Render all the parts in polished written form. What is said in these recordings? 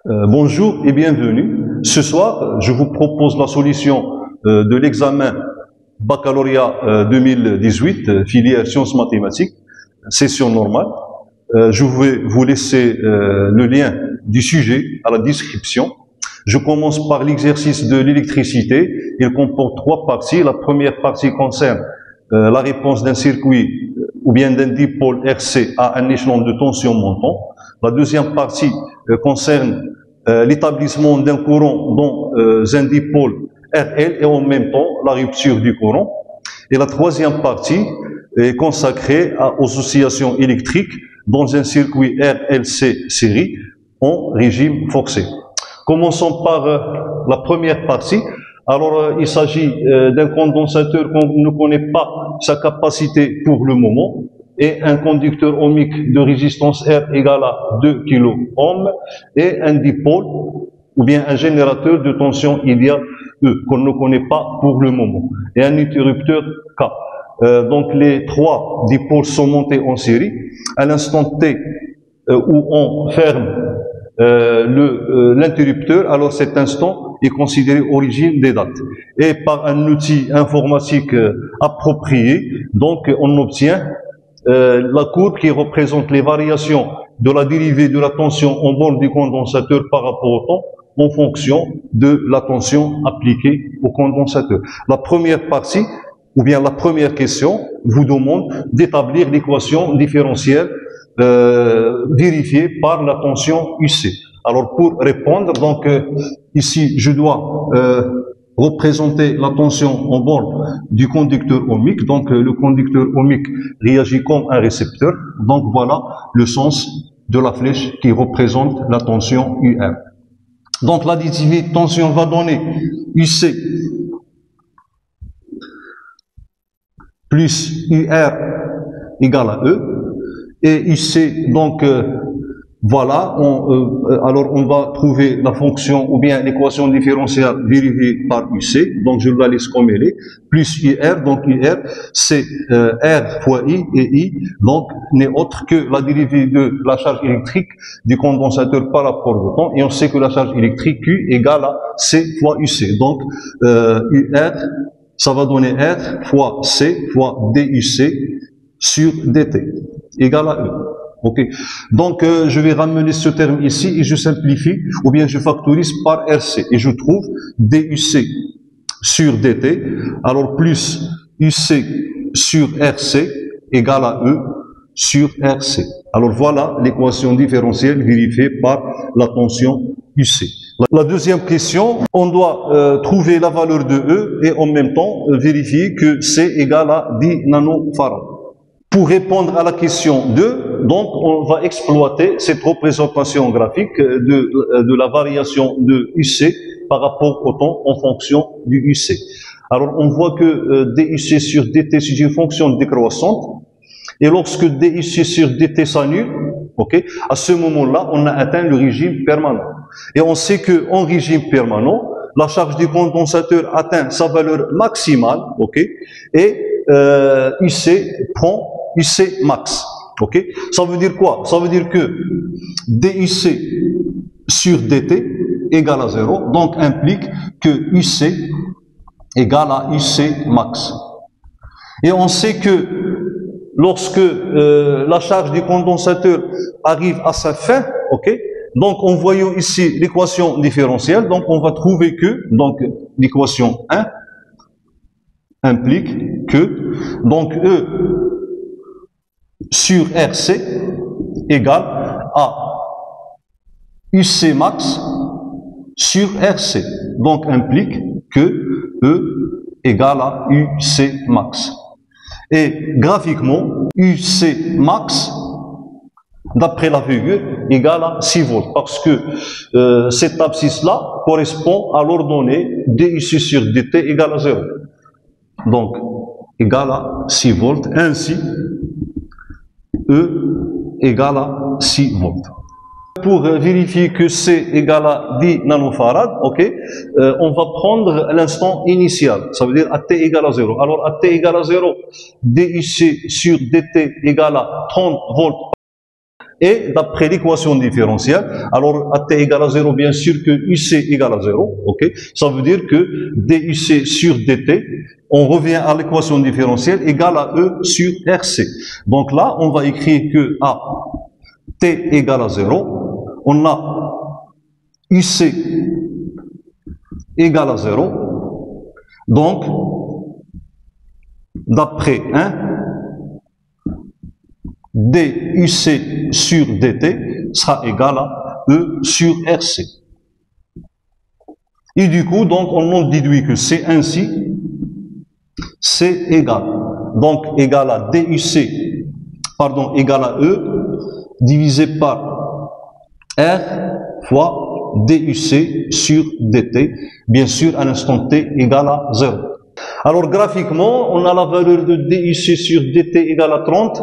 Bonjour et bienvenue. Ce soir, je vous propose la solution de l'examen baccalauréat 2018, filière sciences mathématiques, session normale. Je vais vous laisser le lien du sujet à la description. Je commence par l'exercice de l'électricité. Il comporte 3 parties. La première partie concerne la réponse d'un circuit ou bien d'un dipôle RC à un échelon de tension montant. La deuxième partie concerne l'établissement d'un courant dans un dipôle RL et en même temps la rupture du courant. Et la troisième partie est consacrée aux oscillations électriques dans un circuit RLC série en régime forcé. Commençons par la première partie. Alors, il s'agit d'un condensateur qu'on ne connaît pas sa capacité pour le moment, et un conducteur ohmique de résistance R égale à 2 kΩ, et un dipôle, ou bien un générateur de tension idéale E, qu'on ne connaît pas pour le moment, et un interrupteur K. Donc, les 3 dipôles sont montés en série. À l'instant T où on ferme l'interrupteur, alors cet instant est considéré origine des dates. Et par un outil informatique approprié, donc on obtient la courbe qui représente les variations de la dérivée de la tension en borne du condensateur par rapport au temps en fonction de la tension appliquée au condensateur. La première partie, ou bien la première question, vous demande d'établir l'équation différentielle vérifiée par la tension UC. Alors pour répondre, donc ici je dois représenter la tension en borne du conducteur ohmique. Donc le conducteur ohmique réagit comme un récepteur. Donc voilà le sens de la flèche qui représente la tension UR. Donc l'additivité tension va donner UC plus UR égale à E. Et UC, donc voilà, alors on va trouver la fonction ou bien l'équation différentielle vérifiée par UC, donc je la laisse comme elle est, plus UR, donc UR c'est R fois I, et I donc n'est autre que la dérivée de la charge électrique du condensateur par rapport au temps, et on sait que la charge électrique Q égale à C fois UC, donc UR ça va donner R fois C fois DUC sur DT égale à E. Ok. Donc je vais ramener ce terme ici et je simplifie, ou bien je factorise par RC et je trouve DUC sur DT, alors plus UC sur RC égale à E sur RC. Alors voilà l'équation différentielle vérifiée par la tension UC. La deuxième question, on doit trouver la valeur de E et en même temps vérifier que C égale à 10 nanofarads. Pour répondre à la question 2, donc on va exploiter cette représentation graphique de la variation de UC par rapport au temps en fonction du UC. Alors on voit que DUC sur DT c'est une fonction décroissante, et lorsque DUC sur DT s'annule, ok, à ce moment-là on a atteint le régime permanent. Et on sait que en régime permanent, la charge du condensateur atteint sa valeur maximale, ok, et UC prend UC max, ok. Ça veut dire quoi? Ça veut dire que DUC sur DT égale à 0, donc implique que UC égale à UC max. Et on sait que lorsque la charge du condensateur arrive à sa fin, ok, donc en voyant ici l'équation différentielle, donc on va trouver que, donc l'équation 1 implique que, donc E sur RC égale à UC max sur RC, donc implique que E égale à UC max. Et graphiquement, UC max, d'après la figure, égale à 6 volts, parce que cette abscisse-là correspond à l'ordonnée DUC sur DT égale à 0. Donc, égale à 6 volts, ainsi, E égale à 6 volts. Pour vérifier que C égale à 10 nanofarads, ok, on va prendre l'instant initial, ça veut dire à T égale à 0. Alors à T égale à 0, DUC sur DT égale à 30 volts Et d'après l'équation différentielle, alors à t égale à 0, bien sûr que UC égale à 0, ok? Ça veut dire que DUC sur DT, on revient à l'équation différentielle égale à E sur RC. Donc là, on va écrire que à t égale à 0, on a UC égale à 0. Donc, d'après 1, DUC sur DT sera égal à E sur RC. Et du coup, donc, on en déduit que c'est ainsi, c'est égal. Donc, égal à DUC, pardon, égal à E, divisé par R fois DUC sur DT, bien sûr, à l'instant T égal à 0. Alors, graphiquement, on a la valeur de DUC sur DT égale à 30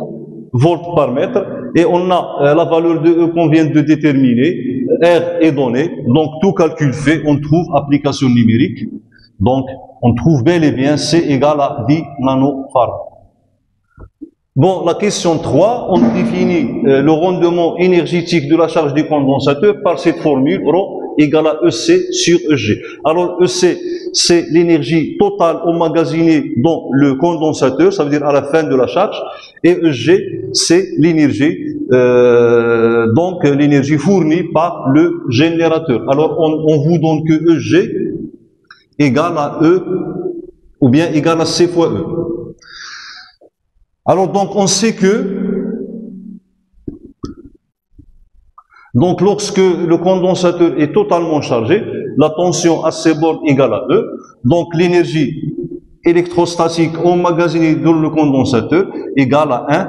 volts par mètre, et on a la valeur de E qu'on vient de déterminer, R est donné, donc tout calcul fait, on trouve application numérique, donc on trouve bel et bien C égale à 10 nanofarads. Bon, la question 3, on définit le rendement énergétique de la charge du condensateur par cette formule, ρ égale à EC sur EG. Alors EC, c'est l'énergie totale emmagasinée dans le condensateur, ça veut dire à la fin de la charge, et EG, c'est l'énergie, donc l'énergie fournie par le générateur. Alors on vous donne que EG égale à E, ou bien égale à C fois E. Alors donc on sait que donc lorsque le condensateur est totalement chargé, la tension à ses bornes égale à E, donc l'énergie électrostatique emmagasinée dans le condensateur égale à 1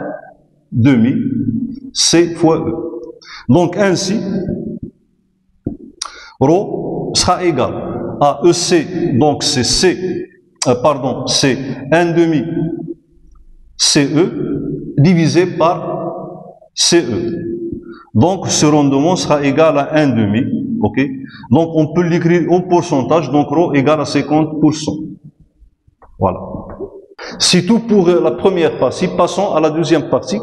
demi C fois E. Donc ainsi, ρ sera égal à EC, donc c'est c'est 1 demi CE divisé par CE. Donc ce rendement sera égal à 1 demi, ok? Donc on peut l'écrire en pourcentage, donc ρ égale à 50%. Voilà. C'est tout pour la première partie. Passons à la deuxième partie.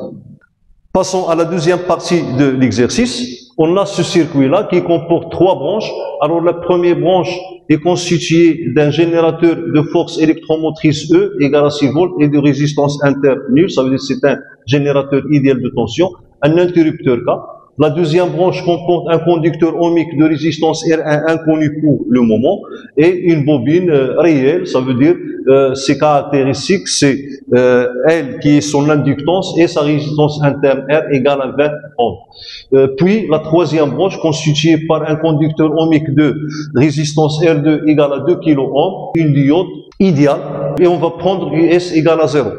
Passons à la deuxième partie de l'exercice. On a ce circuit-là qui comporte 3 branches. Alors la première branche est constituée d'un générateur de force électromotrice E égale à 6 volts et de résistance interne nulle. Ça veut dire que c'est un générateur idéal de tension. Un interrupteur K. La deuxième branche comporte un conducteur ohmique de résistance R1 inconnu pour le moment et une bobine réelle, ça veut dire ses caractéristiques, c'est elle qui est son inductance et sa résistance interne R égale à 20 ohms. Puis la troisième branche constituée par un conducteur ohmique de résistance R2 égale à 2 kΩ, une diode idéale, et on va prendre US égale à 0.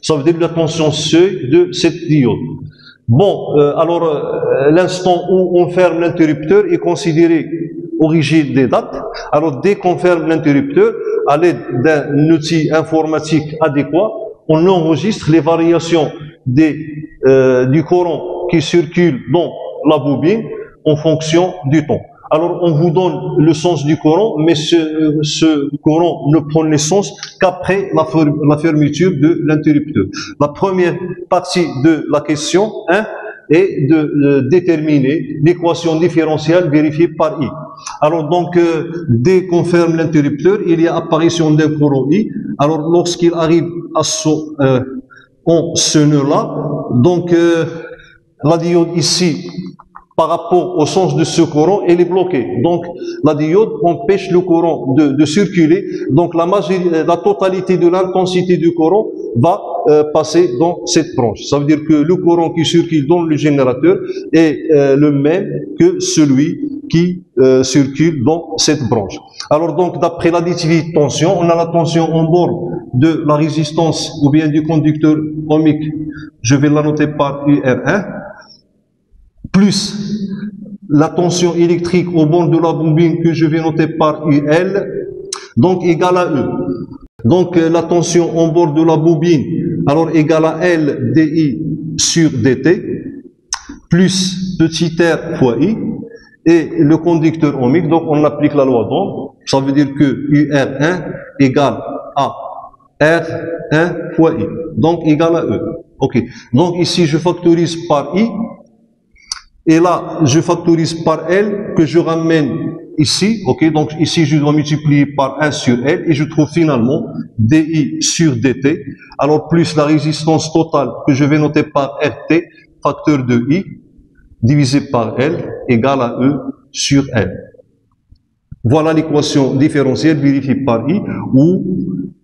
Ça veut dire la tension seuil de cette diode. Bon, alors l'instant où on ferme l'interrupteur est considéré origine des dates. Alors dès qu'on ferme l'interrupteur, à l'aide d'un outil informatique adéquat, on enregistre les variations du courant qui circule dans la bobine en fonction du temps. Alors on vous donne le sens du courant, mais ce courant ne prend naissance qu'après la fermeture de l'interrupteur. La première partie de la question est de déterminer l'équation différentielle vérifiée par I. Alors donc dès qu'on ferme l'interrupteur, il y a apparition d'un courant I. Alors lorsqu'il arrive à ce nœud-là, donc la diode ici, par rapport au sens de ce courant, elle est bloquée. Donc, la diode empêche le courant de circuler. Donc, la totalité de l'intensité du courant va passer dans cette branche. Ça veut dire que le courant qui circule dans le générateur est le même que celui qui circule dans cette branche. Alors, donc, d'après l'additivité de tension, on a la tension en borne de la résistance ou bien du conducteur ohmique. Je vais la noter par UR1. Plus la tension électrique au bord de la bobine que je vais noter par UL, donc égale à E. Donc la tension en bord de la bobine, alors égale à L DI sur DT, plus petit r fois I, et le conducteur ohmique, donc on applique la loi d'Ohm, ça veut dire que UR1 égale à R1 fois I, donc égale à E. Ok, donc ici je factorise par I, Et là, je factorise par L que je ramène ici, ok, donc ici je dois multiplier par 1 sur L et je trouve finalement DI sur DT, alors plus la résistance totale que je vais noter par RT, facteur de I, divisé par L, égale à E sur L. Voilà l'équation différentielle vérifiée par I, où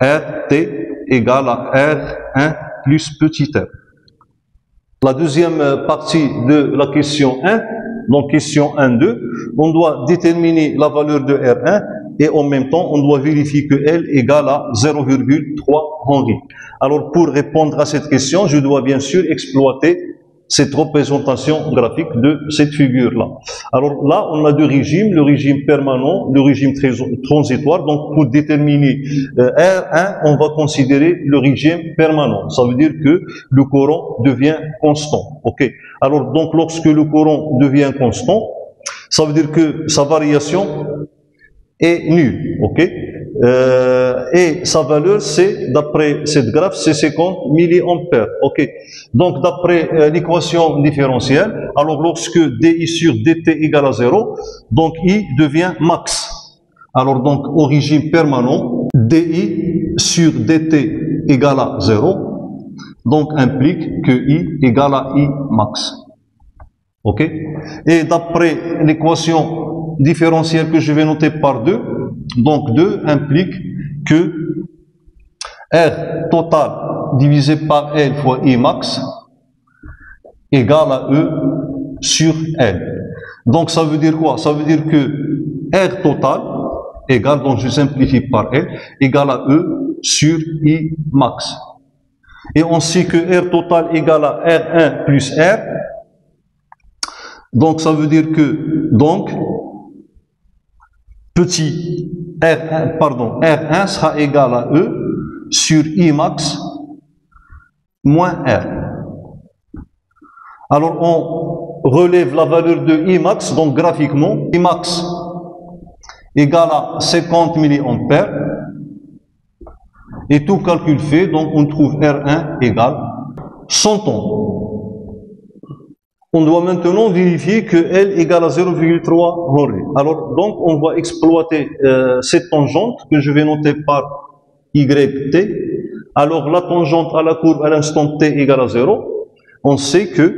RT égale à R1 plus petit r. La deuxième partie de la question 1, donc question 1-2, on doit déterminer la valeur de R1 et en même temps, on doit vérifier que L égale à 0,3 Henry. Alors, pour répondre à cette question, je dois bien sûr exploiter cette représentation graphique de cette figure-là. Alors là, on a deux régimes, le régime permanent, le régime transitoire. Donc, pour déterminer R1, on va considérer le régime permanent. Ça veut dire que le courant devient constant. Ok. Alors, donc, lorsque le courant devient constant, ça veut dire que sa variation est nulle. Ok. Et sa valeur, c'est, d'après cette graphe, c'est 50 milliampères. Ok. Donc, d'après l'équation différentielle, alors lorsque DI sur DT égale à 0, donc I devient max. Alors, donc, au régime permanent, DI sur DT égale à 0, donc implique que I égale à I max. Ok. Et d'après l'équation différentielle que je vais noter par 2, donc 2 implique que R total divisé par L fois I max égale à E sur L. Donc ça veut dire quoi? Ça veut dire que R total égale, donc je simplifie par L, égale à E sur I max. Et on sait que R total égale à R1 plus R. Donc ça veut dire que, donc, petit R1, pardon, R1 sera égal à E sur I max moins R. Alors on relève la valeur de I max, donc graphiquement, I max égale à 50 milliampères. Et tout calcul fait, donc on trouve R1 égale 100 ohms. On doit maintenant vérifier que L égale à 0,3 Henry. Alors, donc, on va exploiter cette tangente que je vais noter par YT. Alors, la tangente à la courbe à l'instant T égale à 0. On sait que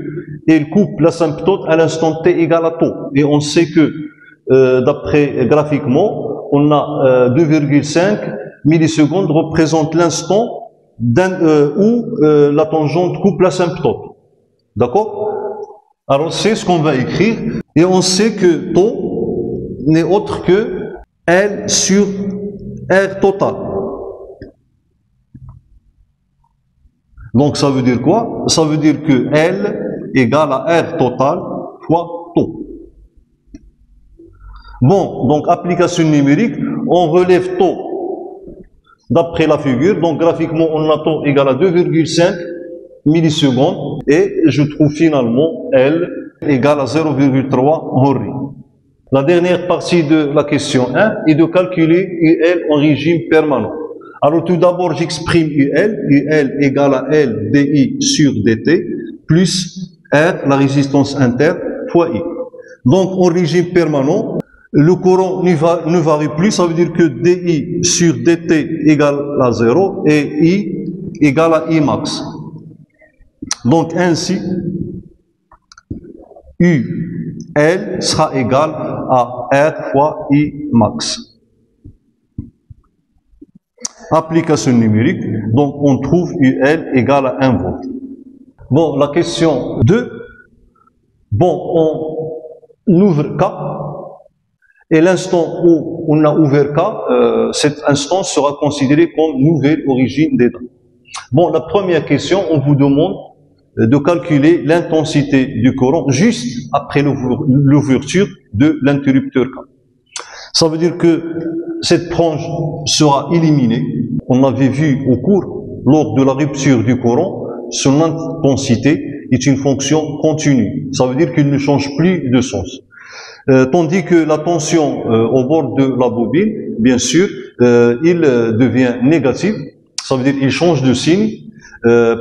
elle coupe l'asymptote à l'instant T égale à tau. Et on sait que, d'après graphiquement, on a 2,5 millisecondes représente l'instant où la tangente coupe l'asymptote. D'accord? Alors, c'est ce qu'on va écrire, et on sait que tau n'est autre que L sur R total. Donc, ça veut dire quoi? Ça veut dire que L égale à R total fois tau. Bon, donc, application numérique, on relève tau d'après la figure. Donc, graphiquement, on a tau égale à 2,5 millisecondes et je trouve finalement L égale à 0,3 Henry. La dernière partie de la question 1 est de calculer UL en régime permanent. Alors tout d'abord j'exprime UL égale à L DI sur DT plus R, la résistance interne, fois I. Donc en régime permanent, le courant ne varie plus, ça veut dire que DI sur DT égale à 0 et I égale à I max. Donc ainsi, UL sera égal à R fois I max. Application numérique, donc on trouve UL égal à 1 volt. Bon, la question 2, bon, on ouvre K, et l'instant où on a ouvert K, cet instant sera considéré comme nouvelle origine des dates. Bon, la première question, on vous demande de calculer l'intensité du courant juste après l'ouverture de l'interrupteur K. Ça veut dire que cette frange sera éliminée. On avait vu au cours, lors de la rupture du courant, son intensité est une fonction continue. Ça veut dire qu'il ne change plus de sens. Tandis que la tension au bord de la bobine, bien sûr, il devient négatif. Ça veut dire qu'il change de signe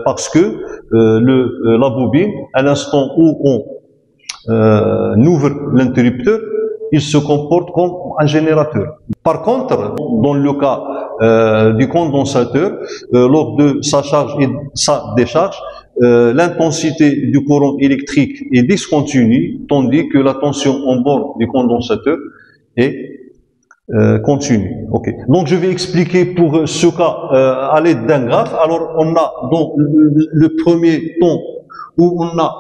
parce que la bobine, à l'instant où on ouvre l'interrupteur, il se comporte comme un générateur. Par contre, dans le cas du condensateur, lors de sa charge et sa décharge, l'intensité du courant électrique est discontinue, tandis que la tension en bord du condensateur est continue. Okay. Donc je vais expliquer pour ce cas à l'aide d'un graphe. Alors on a dans le premier temps où on a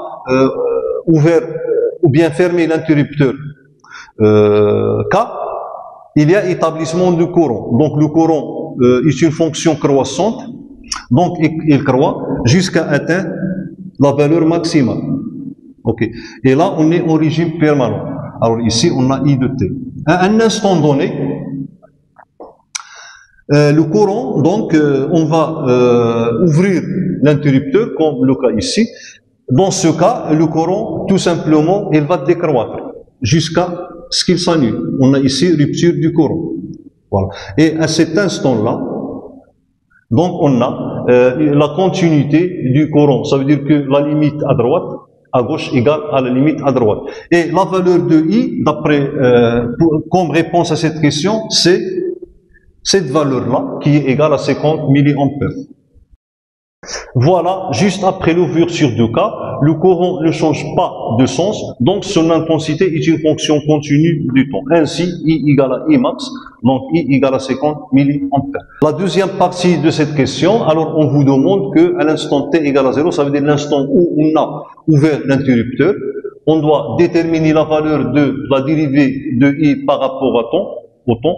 ouvert ou bien fermé l'interrupteur K, il y a établissement du courant. Donc le courant est une fonction croissante, donc il croît jusqu'à atteindre la valeur maximale. Okay. Et là on est en régime permanent. Alors ici on a I de T. À un instant donné, le courant, donc on va ouvrir l'interrupteur comme le cas ici. Dans ce cas, le courant, tout simplement, il va décroître jusqu'à ce qu'il s'annule. On a ici rupture du courant. Voilà. Et à cet instant-là, donc on a la continuité du courant. Ça veut dire que la limite à droite, à gauche égale à la limite à droite. Et la valeur de I, d'après, comme réponse à cette question, c'est cette valeur-là qui est égale à 50 milliampères. Voilà, juste après l'ouverture du cas, le courant ne change pas de sens, donc son intensité est une fonction continue du temps. Ainsi, I égale à I max, donc I égale à 50 milliampères. La deuxième partie de cette question, alors on vous demande que à l'instant t égale à 0, ça veut dire l'instant où on a ouvert l'interrupteur, on doit déterminer la valeur de la dérivée de I par rapport au temps,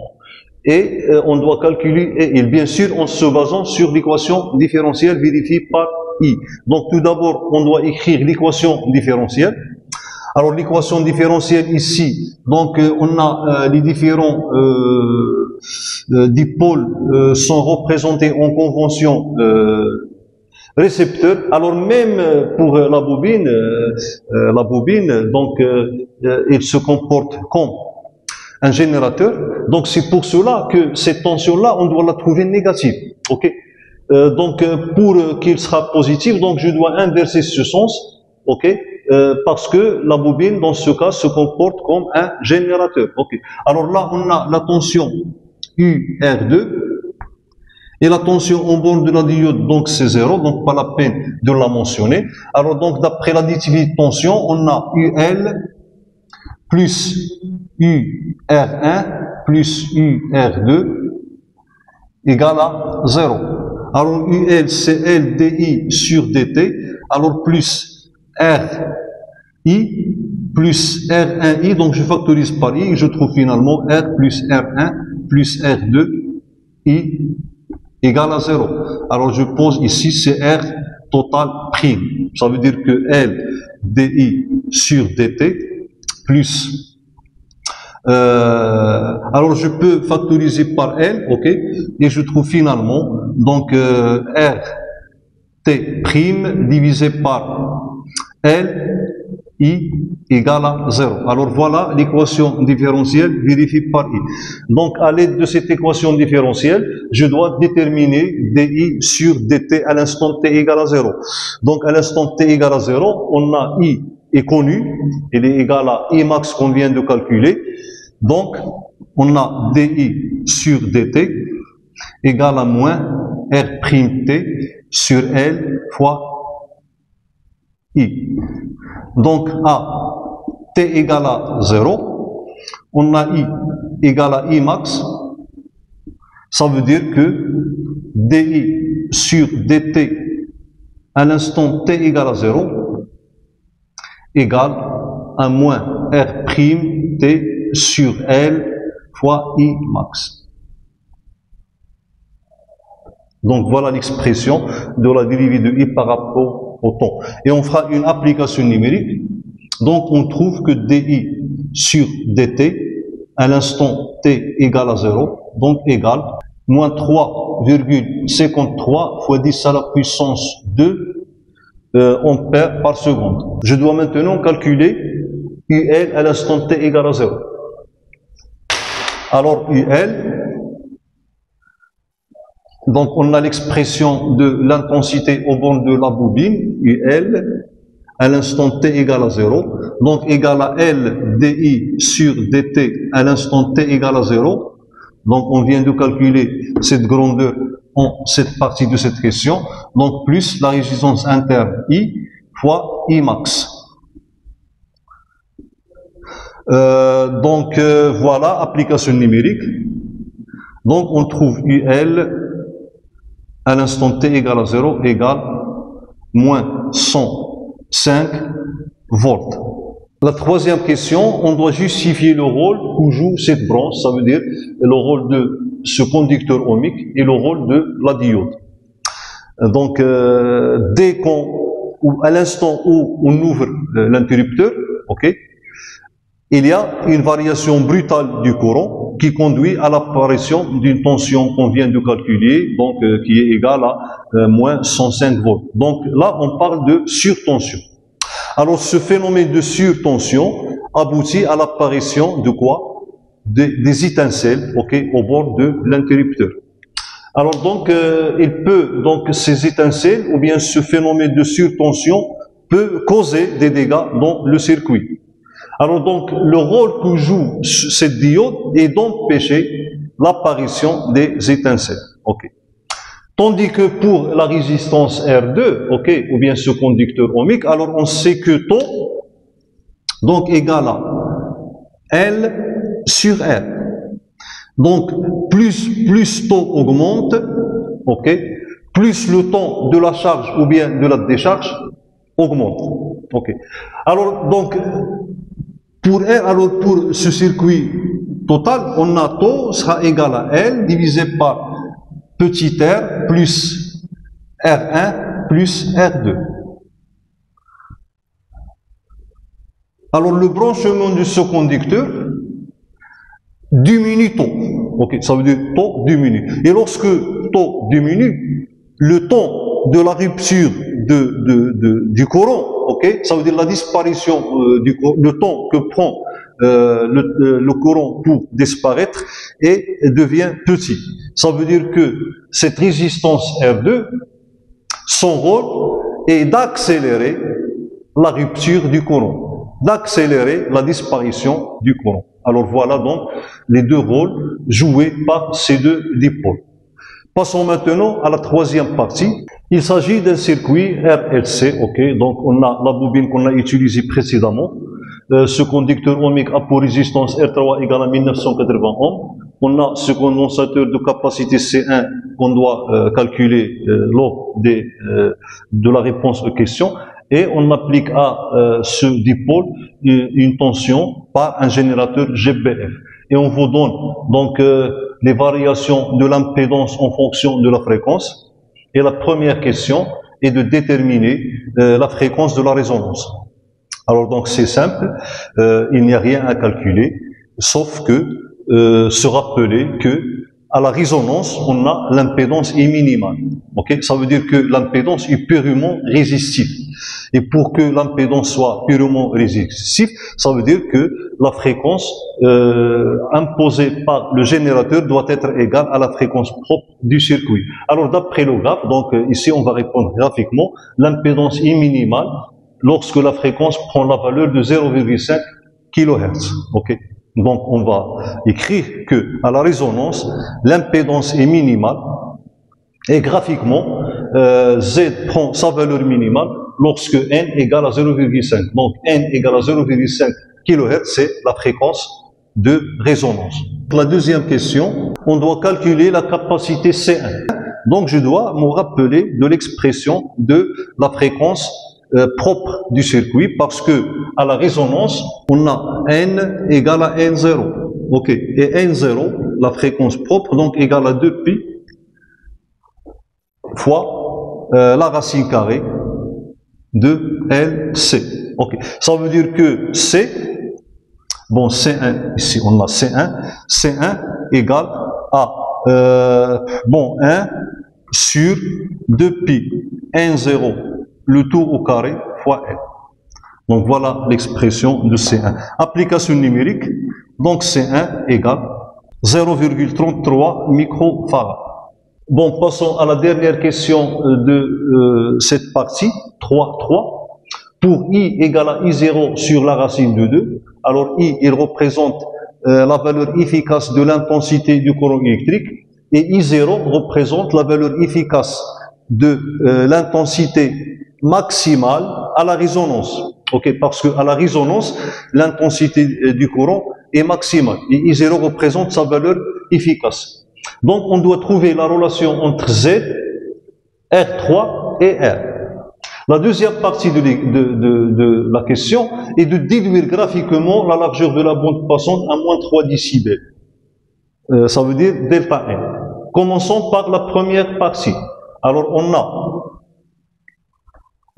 et on doit calculer et bien sûr en se basant sur l'équation différentielle vérifiée par I. Donc tout d'abord, on doit écrire l'équation différentielle. Alors l'équation différentielle ici, donc on a les différents dipôles sont représentés en convention récepteur. Alors même pour la bobine, donc il se comporte comme un générateur. Donc c'est pour cela que cette tension-là, on doit la trouver négative. Ok. Donc pour qu'il sera positif, donc je dois inverser ce sens. Ok. Parce que la bobine, dans ce cas, se comporte comme un générateur. Ok. Alors là, on a la tension UR2 et la tension en borne de la diode, donc c'est 0, donc pas la peine de la mentionner. Alors donc d'après l'additivité de tension, on a UL plus UR1 plus UR2 égale à 0. Alors UL c'est LDI sur DT, alors plus RI plus R1I, donc je factorise par I, je trouve finalement R plus R1 plus R2 I égale à 0. Alors je pose ici c'est R total prime. Ça veut dire que L DI sur DT plus alors je peux factoriser par L, ok, et je trouve finalement donc R T prime divisé par L I égale à 0. Alors voilà l'équation différentielle vérifiée par I. Donc à l'aide de cette équation différentielle, je dois déterminer DI sur DT à l'instant T égale à 0. Donc à l'instant T égale à 0, on a I est connu, il est égal à I max qu'on vient de calculer. Donc, on a DI sur DT égale à moins R'T sur L fois I. Donc, à T égale à 0, on a I égale à I max. Ça veut dire que DI sur DT à l'instant T égale à 0 égale à moins R'T sur L fois I max. Donc voilà l'expression de la dérivée de I par rapport au temps. Et on fera une application numérique. Donc on trouve que DI sur DT à l'instant T égale à 0, donc égale moins 3,53 fois 10 à la puissance 2 ampères par seconde. Je dois maintenant calculer UL à l'instant T égale à 0. Alors UL, donc on a l'expression de l'intensité au bord de la bobine, UL, à l'instant t égale à 0, donc égale à L dI sur dt à l'instant t égale à 0. Donc on vient de calculer cette grandeur en cette partie de cette question, donc plus la résistance interne I fois I max. Voilà, application numérique. Donc on trouve UL à l'instant t égale à 0 égale moins 105 volts. La troisième question, on doit justifier le rôle que joue cette branche, ça veut dire le rôle de ce conducteur ohmique et le rôle de la diode. Donc, à l'instant où on ouvre l'interrupteur, ok, il y a une variation brutale du courant qui conduit à l'apparition d'une tension qu'on vient de calculer, donc qui est égale à moins 105 volts. Donc là, on parle de surtension. Alors ce phénomène de surtension aboutit à l'apparition de quoi? Des étincelles, ok, au bord de l'interrupteur. Alors donc, ces étincelles ou bien ce phénomène de surtension peut causer des dégâts dans le circuit. Alors donc, le rôle que joue cette diode est d'empêcher l'apparition des étincelles. Ok. Tandis que pour la résistance R2, ok, ou bien ce conducteur ohmique, alors on sait que taux, donc égal à L sur R. Donc, plus taux augmente, ok, plus le temps de la charge ou bien de la décharge augmente. Ok. Alors donc, pour ce circuit total, on a taux sera égal à L divisé par petit r plus R1 plus R2. Alors le branchement de ce conducteur diminue taux. Ok, ça veut dire taux diminue. Et lorsque taux diminue, le temps de la rupture du courant, ok, ça veut dire la disparition le temps que prend le courant pour disparaître et devient petit. Ça veut dire que cette résistance R2, son rôle est d'accélérer la rupture du courant, d'accélérer la disparition du courant. Alors voilà donc les deux rôles joués par ces deux dipôles. Passons maintenant à la troisième partie. Il s'agit d'un circuit RLC, ok, donc on a la bobine qu'on a utilisée précédemment. Ce conducteur ohmique a pour résistance R3 égale à 1980 ohms. On a ce condensateur de capacité C1 qu'on doit calculer lors de la réponse aux questions. Et on applique à ce dipôle une tension par un générateur GBF. Et on vous donne donc les variations de l'impédance en fonction de la fréquence. Et la première question est de déterminer la fréquence de la résonance. Alors donc c'est simple, il n'y a rien à calculer, sauf que se rappeler que à la résonance, on a l'impédance est minimale. Okay? Ça veut dire que l'impédance est purement résistive. Et pour que l'impédance soit purement résistive, ça veut dire que la fréquence imposée par le générateur doit être égale à la fréquence propre du circuit. Alors d'après le graphe, donc ici on va répondre graphiquement, l'impédance est minimale lorsque la fréquence prend la valeur de 0,5 kHz. Okay? Donc on va écrire que à la résonance, l'impédance est minimale et graphiquement, Z prend sa valeur minimale lorsque N égale à 0,5. Donc N égale à 0,5 kHz, c'est la fréquence de résonance. Pour la deuxième question, on doit calculer la capacité C1. Donc je dois me rappeler de l'expression de la fréquence propre du circuit, parce que à la résonance, on a N égale à N0. Ok. Et N0, la fréquence propre, donc égale à 2pi fois la racine carrée de LC. Ok. Ça veut dire que C, bon, C1, ici on a C1 égale à 1 sur 2pi N0, le tout au carré fois L. Donc voilà l'expression de C1. Application numérique, donc C1 égale 0,33 microfarad. Bon, passons à la dernière question de cette partie, 3.3. pour I égale à I0 sur la racine de 2. Alors I, il représente la valeur efficace de l'intensité du courant électrique, et I0 représente la valeur efficace de l'intensité maximale à la résonance. Ok, parce que à la résonance, l'intensité du courant est maximale, et I0 représente sa valeur efficace. Donc on doit trouver la relation entre Z, R3 et R. La deuxième partie de la question est de déduire graphiquement la largeur de la bande passante à moins 3 décibels. Ça veut dire delta N. Commençons par la première partie. Alors on a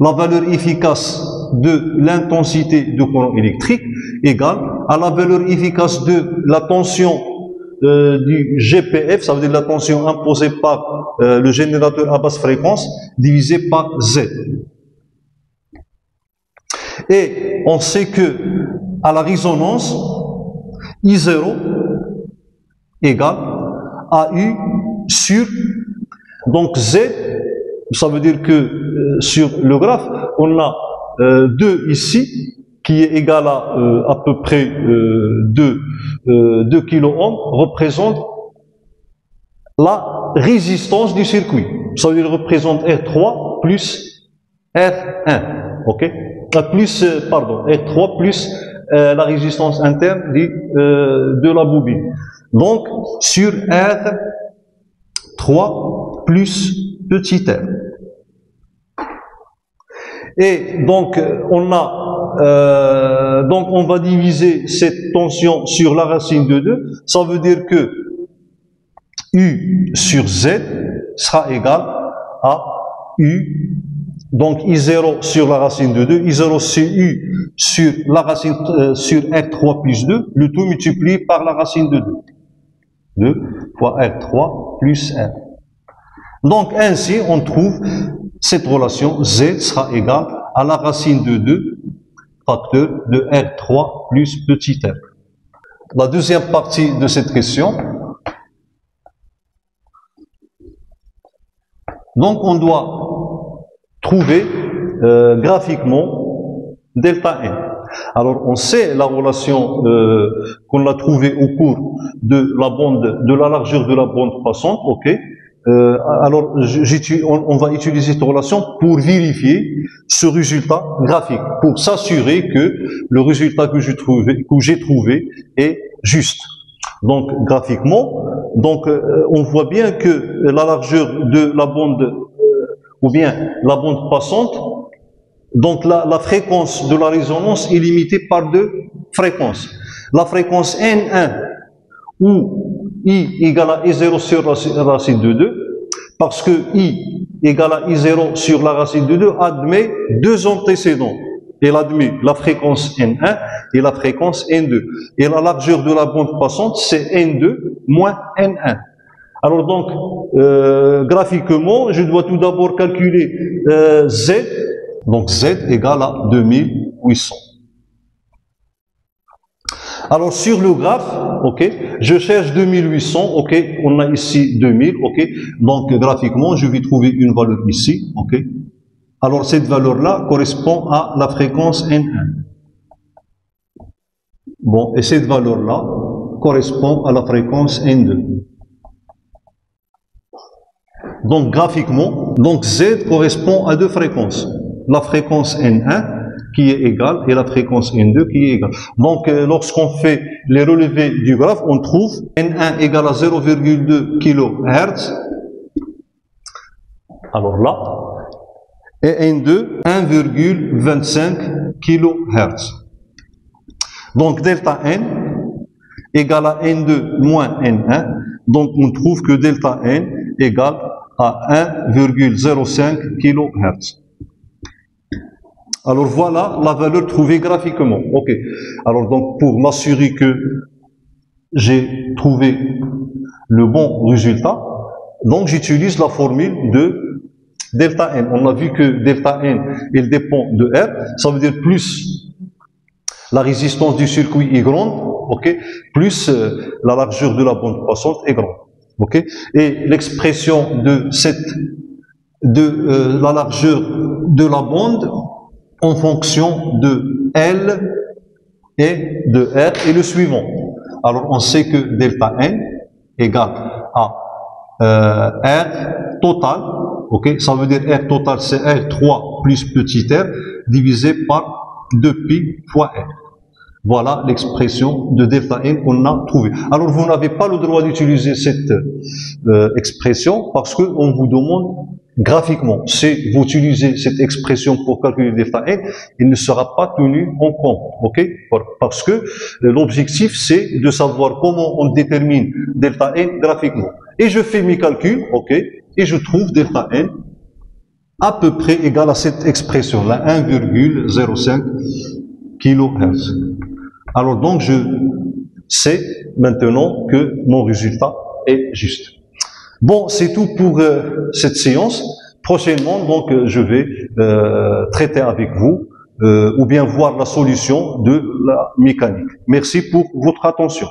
la valeur efficace de l'intensité du courant électrique égale à la valeur efficace de la tension du GPF, ça veut dire la tension imposée par le générateur à basse fréquence, divisé par Z. Et on sait que à la résonance, I0 égale AU sur, donc Z, ça veut dire que sur le graphe, on a 2 ici, qui est égal à peu près 2 kΩ, représente la résistance du circuit. Ça veut dire représente R3 plus R1, ok? R3 plus la résistance interne de la bobine. Donc, sur R3 plus petit r. Et donc, on va diviser cette tension sur la racine de 2. Ça veut dire que U sur Z sera égal à U. Donc, I0 sur la racine de 2, I0 c'est U sur la racine, sur R3 plus 2, le tout multiplié par la racine de 2. 2 fois R3 plus R. Donc, ainsi, on trouve cette relation, Z sera égal à la racine de 2 facteur de R3 plus petit r. La deuxième partie de cette question, donc on doit trouver graphiquement delta N. Alors on sait la relation qu'on a trouvée au cours de la largeur de la bande passante, ok. Alors on va utiliser cette relation pour vérifier ce résultat graphique, pour s'assurer que le résultat que j'ai trouvé est juste. Donc graphiquement, donc on voit bien que la largeur de la bande ou bien la bande passante, donc la fréquence de la résonance est limitée par 2 fréquences. La fréquence N1 où I égale à I0 sur la racine de 2, parce que I égale à I0 sur la racine de 2 admet 2 antécédents. Elle admet la fréquence N1 et la fréquence N2. Et la largeur de la bande passante, c'est N2 moins N1. Alors donc, graphiquement, je dois tout d'abord calculer Z. Donc Z égale à 2800. Alors sur le graphe, ok, je cherche 2800, ok, on a ici 2000, ok, donc graphiquement je vais trouver une valeur ici, ok. Alors cette valeur-là correspond à la fréquence N1. Bon, et cette valeur-là correspond à la fréquence N2. Donc graphiquement, donc Z correspond à 2 fréquences. La fréquence N1 qui est égale et la fréquence N2 qui est égale. Donc lorsqu'on fait les relevés du graphe, on trouve N1 égale à 0,2 kHz. Alors là, et N2 1,25 kHz. Donc delta N égale à N2 moins N1. Donc on trouve que delta N égale à 1,05 kHz. Alors voilà la valeur trouvée graphiquement. Ok. Alors donc pour m'assurer que j'ai trouvé le bon résultat, donc j'utilise la formule de delta N. On a vu que delta N, il dépend de R. Ça veut dire plus la résistance du circuit est grande, ok, plus la largeur de la bande passante est grande, ok. Et l'expression de la largeur de la bande en fonction de L et de R et le suivant. Alors, on sait que delta N égale à R total, ok? Ça veut dire R total, c'est R3 plus petit r divisé par 2pi fois R. Voilà l'expression de delta N qu'on a trouvée. Alors, vous n'avez pas le droit d'utiliser cette expression parce qu'on vous demande graphiquement. Si vous utilisez cette expression pour calculer delta N, il ne sera pas tenu en compte, ok? Parce que l'objectif, c'est de savoir comment on détermine delta N graphiquement. Et je fais mes calculs, ok? Et je trouve delta N à peu près égal à cette expression-là, 1,05 kHz. Alors donc, je sais maintenant que mon résultat est juste. Bon, c'est tout pour cette séance. Prochainement, donc, je vais traiter avec vous ou bien voir la solution de la mécanique. Merci pour votre attention.